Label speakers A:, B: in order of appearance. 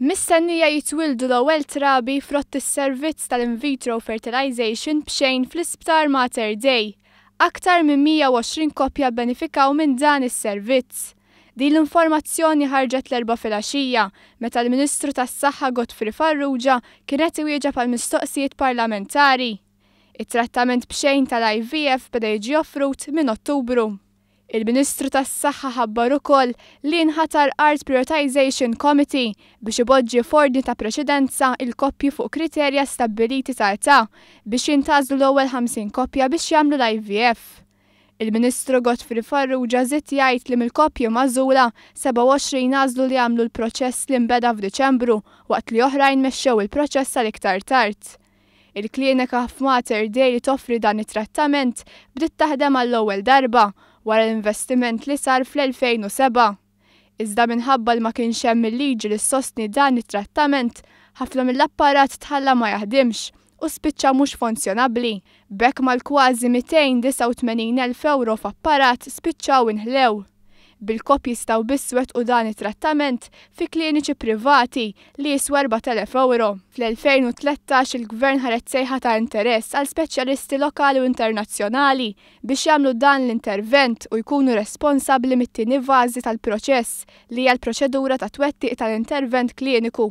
A: Mistennija jitwildu l-ewwel trabi frott is-servizz tal-in vitro fertilization b'xejn fl-Isptar Mater Dei. Aktar minn 120 koppja benefikaw minn dan is-servizz. Din l-informazzjoni ħarġet l-4 filgħaxija meta l-Ministru tas-Saħħa Godfrey Farrugia kienet iwieġeb għal mistoqsijiet parlamentari. It-trattament b'xejn tal-IVF beda jiġi offrut minn Ottubru. Il-Ministru tas-Saħħa ħabbar ukoll li nħatar Art Prioritization Committee biex iboġġi f'ordni ta' preċedenza il-koppji fuq kriterja stabbiliti ta' età biex jintgħażlu l-ewwel 50 koppja biex jagħmlu l-IVF. Il-Ministru Godfrey Farrugia żied jgħid li mill-koppji magħżula 27 għażlu li jagħmlu l-proċess li nbeda f'Diċembru waqt li oħrajn mexxew il-proċess għal iktar tard. Il-klinika f'Mater Dei li toffri dan it-trattament bdiet taħdem għall-ewwel darba wara l-investiment li sar fl-2007. Iżda minħabba li ma kienx hemm il-liġi li ssostni dan it-trattament, ħafna mill-apparat tħalla ma jaħdimx u spiċċa mhux funzjonabbli. B'hekk mal-kważi 289,000 euro f'apparat spiċċaw inħlew. Bil-koppji jistgħu biss wettqu dan it-trattament fi kliniċi privati li jiswa 4,000 euro. Fl-2013 il-Gvern ħareġ sejħa ta' interess għal speċjalisti lokali u internazzjonali biex jagħmlu dan l-intervent u jkunu responsabbli mit-tieni fażi tal-proċess li hija l-proċedura ta' twettiq tal-intervent kliniku.